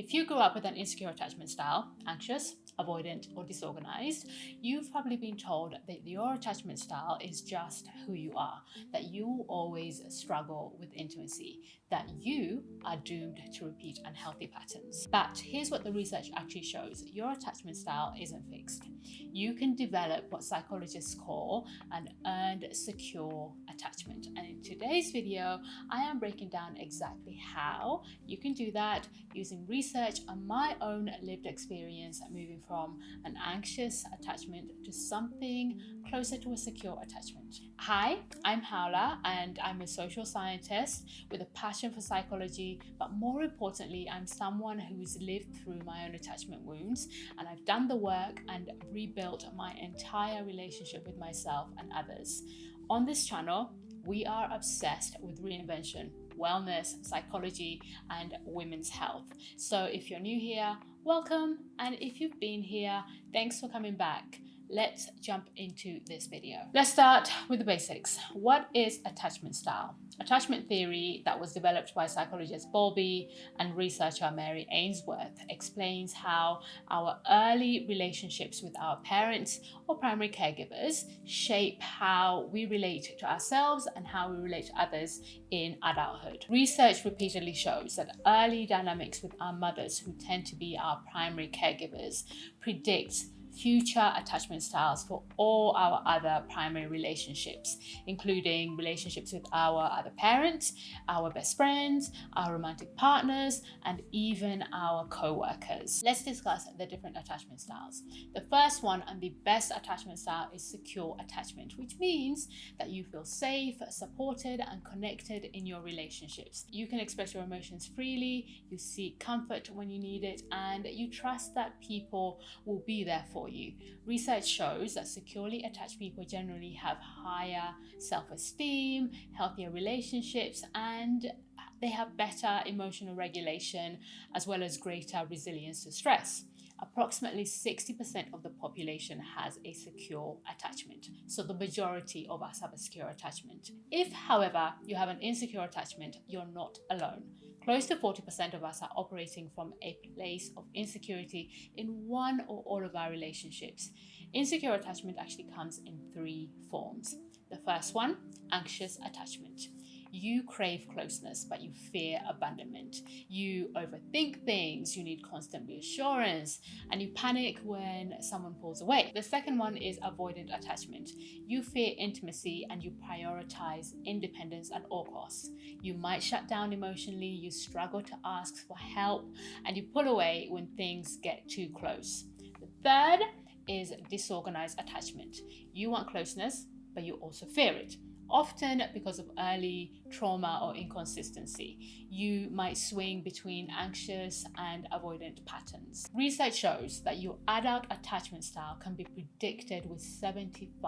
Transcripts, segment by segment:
If you grew up with an insecure attachment style, anxious, avoidant, or disorganized, you've probably been told that your attachment style is just who you are, that you always struggle with intimacy, that you are doomed to repeat unhealthy patterns. But here's what the research actually shows. Your attachment style isn't fixed. You can develop what psychologists call an earned secure attachment. And in today's video, I am breaking down exactly how you can do that using research and my own lived experience moving from an anxious attachment to something closer to a secure attachment. Hi, I'm Haula and I'm a social scientist with a passion for psychology, but more importantly, I'm someone who's lived through my own attachment wounds, and I've done the work and rebuilt my entire relationship with myself and others. On this channel, we are obsessed with reinvention, wellness, psychology, and women's health. So if you're new here, welcome. And if you've been here, thanks for coming back. Let's jump into this video. Let's start with the basics. What is attachment style? Attachment theory that was developed by psychologist Bowlby and researcher Mary Ainsworth explains how our early relationships with our parents or primary caregivers shape how we relate to ourselves and how we relate to others in adulthood. Research repeatedly shows that early dynamics with our mothers, who tend to be our primary caregivers, predicts future attachment styles for all our other primary relationships, including relationships with our other parents, our best friends, our romantic partners, and even our co-workers. Let's discuss the different attachment styles. The first one and the best attachment style is secure attachment, which means that you feel safe, supported, and connected in your relationships. You can express your emotions freely, you seek comfort when you need it, and you trust that people will be there for you. Research shows that securely attached people generally have higher self-esteem, healthier relationships, and they have better emotional regulation as well as greater resilience to stress. Approximately 60% of the population has a secure attachment, so the majority of us have a secure attachment. If, however, you have an insecure attachment, you're not alone. Close to 40% of us are operating from a place of insecurity in one or all of our relationships. Insecure attachment actually comes in three forms. The first one, anxious attachment. You crave closeness, but you fear abandonment. You overthink things, you need constant reassurance, and you panic when someone pulls away. The second one is avoidant attachment. You fear intimacy and you prioritize independence at all costs. You might shut down emotionally, you struggle to ask for help, and you pull away when things get too close. The third is disorganized attachment. You want closeness, but you also fear it. Often because of early trauma or inconsistency, you might swing between anxious and avoidant patterns. Research shows that your adult attachment style can be predicted with 75%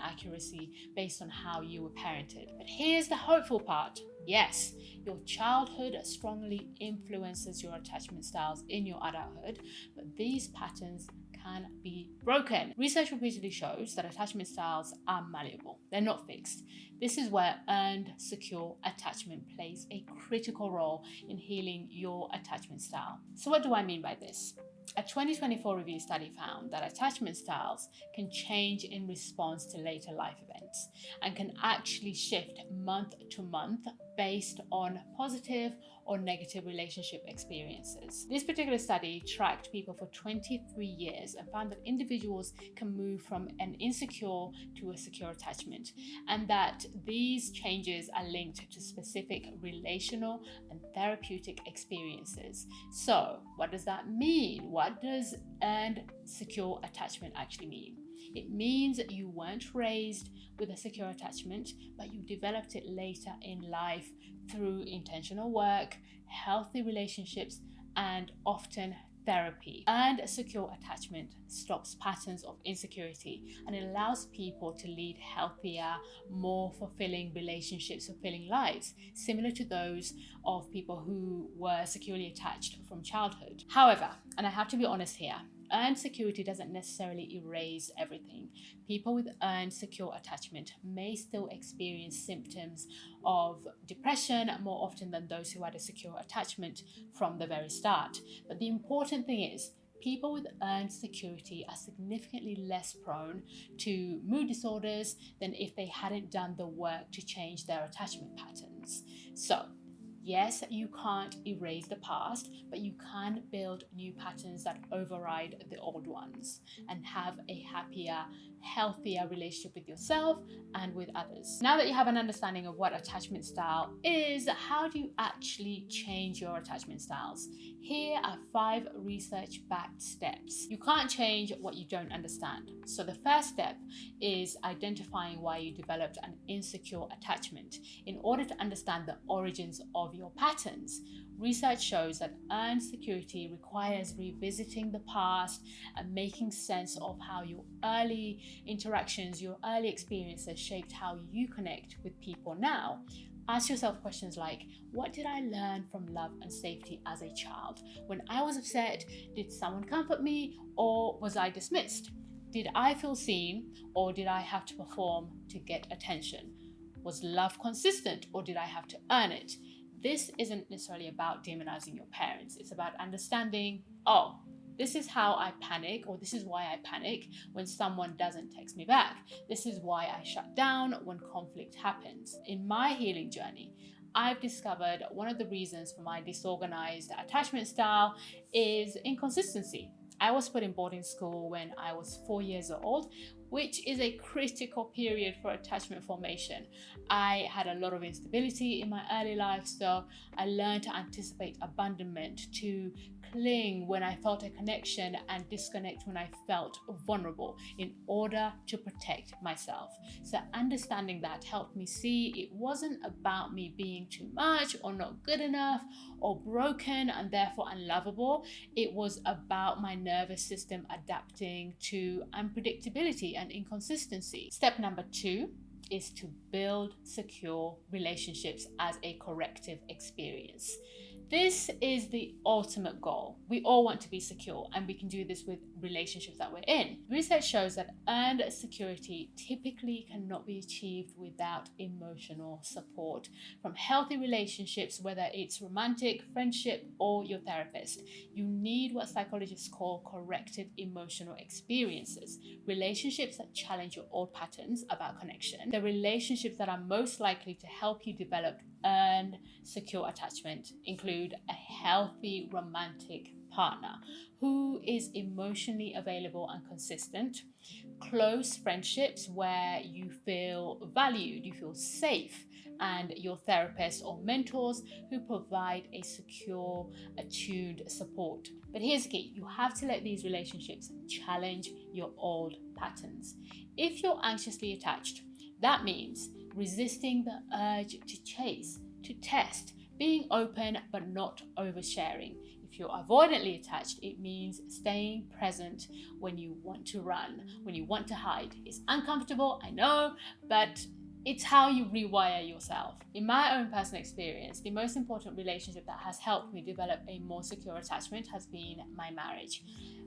accuracy based on how you were parented. But here's the hopeful part. Yes, your childhood strongly influences your attachment styles in your adulthood, but these patterns can be broken. Research repeatedly shows that attachment styles are malleable. They're not fixed. This is where earned secure attachment plays a critical role in healing your attachment style. So what do I mean by this? A 2024 review study found that attachment styles can change in response to later life events and can actually shift month to month based on positive or negative relationship experiences. This particular study tracked people for 23 years and found that individuals can move from an insecure to a secure attachment, and that these changes are linked to specific relational and therapeutic experiences. So, what does that mean? What does earned secure attachment actually mean? It means that you weren't raised with a secure attachment, but you developed it later in life through intentional work, healthy relationships, and often therapy. And a secure attachment stops patterns of insecurity and it allows people to lead healthier, more fulfilling relationships, fulfilling lives, similar to those of people who were securely attached from childhood. However, and I have to be honest here, earned security doesn't necessarily erase everything. People with earned secure attachment may still experience symptoms of depression more often than those who had a secure attachment from the very start. But the important thing is, people with earned security are significantly less prone to mood disorders than if they hadn't done the work to change their attachment patterns. So, yes, you can't erase the past, but you can build new patterns that override the old ones and have a happier, healthier relationship with yourself and with others. Now that you have an understanding of what attachment style is, how do you actually change your attachment styles? Here are 5 research-backed steps. You can't change what you don't understand. So the first step is identifying why you developed an insecure attachment. In order to understand the origins of your patterns, research shows that earned security requires revisiting the past and making sense of how your early interactions, your early experiences shaped how you connect with people now. Ask yourself questions like, what did I learn from love and safety as a child? When I was upset, did someone comfort me or was I dismissed? Did I feel seen or did I have to perform to get attention? Was love consistent or did I have to earn it? This isn't necessarily about demonizing your parents. It's about understanding, oh, this is how I panic, or this is why I panic when someone doesn't text me back. This is why I shut down when conflict happens. In my healing journey, I've discovered one of the reasons for my disorganized attachment style is inconsistency. I was put in boarding school when I was 4 years old, which is a critical period for attachment formation. I had a lot of instability in my early life, so I learned to anticipate abandonment, to cling when I felt a connection and disconnect when I felt vulnerable in order to protect myself. So understanding that helped me see it wasn't about me being too much or not good enough or broken and therefore unlovable. It was about my nervous system adapting to unpredictability and inconsistency. Step number 2 is to build secure relationships as a corrective experience. This is the ultimate goal. We all want to be secure, and we can do this with relationships that we're in. Research shows that earned security typically cannot be achieved without emotional support from healthy relationships, whether it's romantic, friendship, or your therapist. You need what psychologists call corrective emotional experiences, relationships that challenge your old patterns about connection, the relationships that are most likely to help you develop earned secure attachment include a healthy romantic partner who is emotionally available and consistent, close friendships where you feel valued, you feel safe, and your therapist or mentors who provide a secure, attuned support. But here's the key, you have to let these relationships challenge your old patterns. If you're anxiously attached, that means resisting the urge to chase, to test, being open but not oversharing. If you're avoidantly attached, it means staying present when you want to run, when you want to hide. It's uncomfortable, I know, but it's how you rewire yourself. In my own personal experience, the most important relationship that has helped me develop a more secure attachment has been my marriage.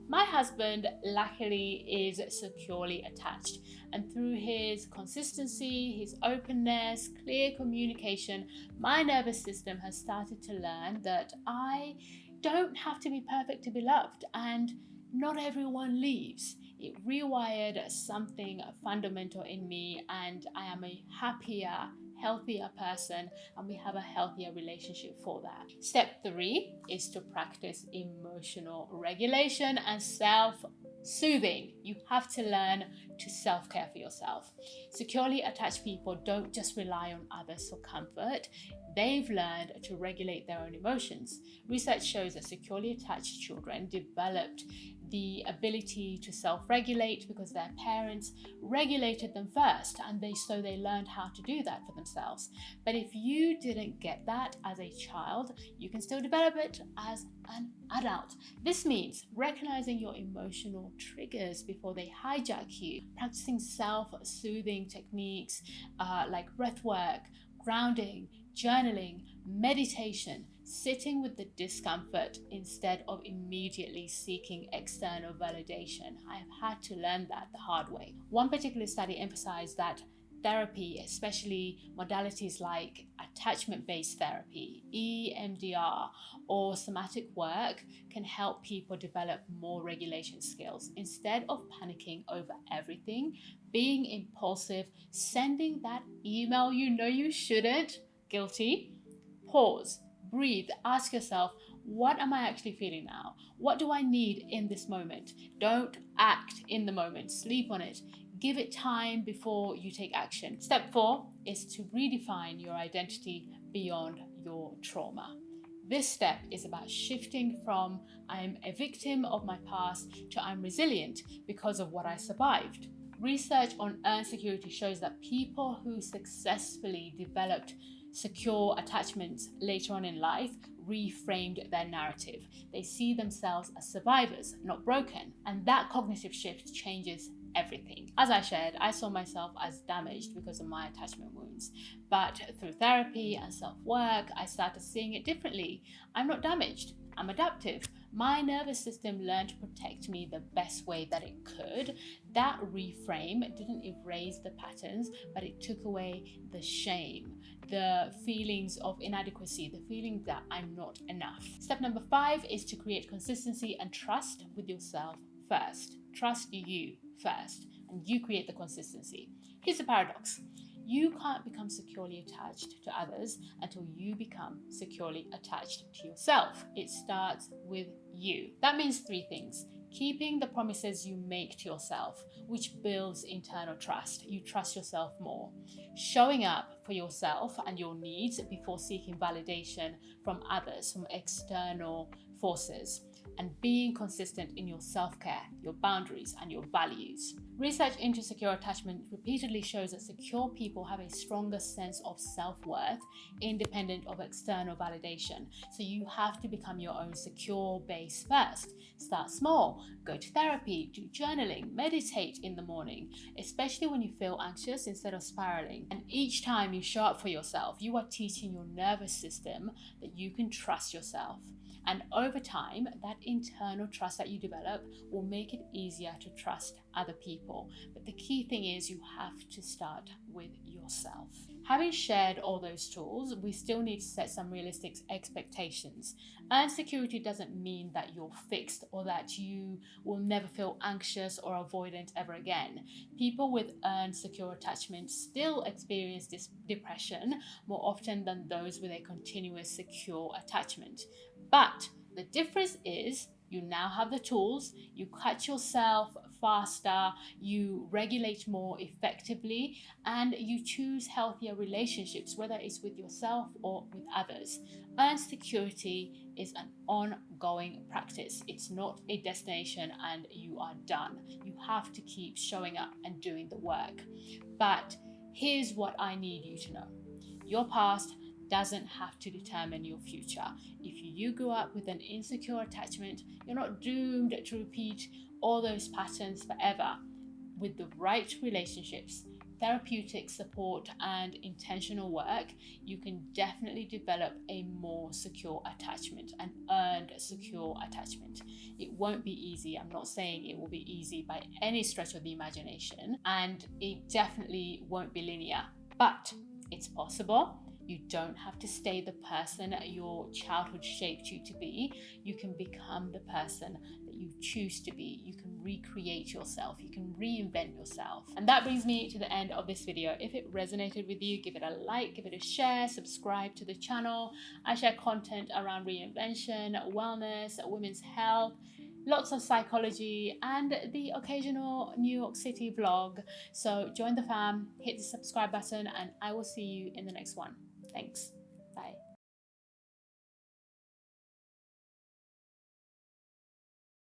My husband, luckily, is securely attached, and through his consistency, his openness, clear communication, my nervous system has started to learn that I don't have to be perfect to be loved, and not everyone leaves. It rewired something fundamental in me, and I am a happier, healthier person, and we have a healthier relationship for that. Step 3 is to practice emotional regulation and self-soothing. You have to learn to self-care for yourself. Securely attached people don't just rely on others for comfort. They've learned to regulate their own emotions. Research shows that securely attached children developed the ability to self-regulate because their parents regulated them first, and they learned how to do that for themselves. But if you didn't get that as a child, you can still develop it as an adult. This means recognizing your emotional triggers before they hijack you, practicing self-soothing techniques like breath work, grounding, journaling, meditation, sitting with the discomfort instead of immediately seeking external validation. I have had to learn that the hard way. One particular study emphasized that therapy, especially modalities like attachment-based therapy, EMDR, or somatic work, can help people develop more regulation skills. Instead of panicking over everything, being impulsive, sending that email you know you shouldn't, guilty, pause, breathe, ask yourself, what am I actually feeling now? What do I need in this moment? Don't act in the moment, sleep on it. Give it time before you take action. Step 4 is to redefine your identity beyond your trauma. This step is about shifting from I'm a victim of my past to I'm resilient because of what I survived. Research on earned security shows that people who successfully developed secure attachments later on in life reframed their narrative. They see themselves as survivors, not broken. And that cognitive shift changes everything. As I shared, I saw myself as damaged because of my attachment wounds. But through therapy and self-work, I started seeing it differently. I'm not damaged, I'm adaptive. My nervous system learned to protect me the best way that it could. That reframe didn't erase the patterns, but it took away the shame, the feelings of inadequacy, the feeling that I'm not enough. Step number 5 is to create consistency and trust with yourself first. Trust you first, and you create the consistency. Here's the paradox. You can't become securely attached to others until you become securely attached to yourself. It starts with you. That means 3 things. Keeping the promises you make to yourself, which builds internal trust. You trust yourself more. Showing up for yourself and your needs before seeking validation from others, from external forces. And being consistent in your self-care, your boundaries, and your values. Research into secure attachment repeatedly shows that secure people have a stronger sense of self-worth, independent of external validation. So you have to become your own secure base first. Start small, go to therapy, do journaling, meditate in the morning, especially when you feel anxious instead of spiraling. And each time you show up for yourself, you are teaching your nervous system that you can trust yourself. And over time, that internal trust that you develop will make it easier to trust other people. But the key thing is you have to start with yourself. Having shared all those tools, we still need to set some realistic expectations. Earned security doesn't mean that you're fixed or that you will never feel anxious or avoidant ever again. People with earned secure attachment still experience this depression more often than those with a continuous secure attachment. But the difference is you now have the tools, you catch yourself faster, you regulate more effectively, and you choose healthier relationships, whether it's with yourself or with others. Earned security is an ongoing practice. It's not a destination and you are done. You have to keep showing up and doing the work. But here's what I need you to know. Your past doesn't have to determine your future. If you grew up with an insecure attachment, you're not doomed to repeat all those patterns forever. With the right relationships, therapeutic support, and intentional work, you can definitely develop a more secure attachment, an earned secure attachment. It won't be easy. I'm not saying it will be easy by any stretch of the imagination, and it definitely won't be linear, but it's possible. You don't have to stay the person your childhood shaped you to be. You can become the person that you choose to be. You can recreate yourself. You can reinvent yourself. And that brings me to the end of this video. If it resonated with you, give it a like, give it a share, subscribe to the channel. I share content around reinvention, wellness, women's health, lots of psychology, and the occasional New York City vlog. So join the fam, hit the subscribe button, and I will see you in the next one. Thanks.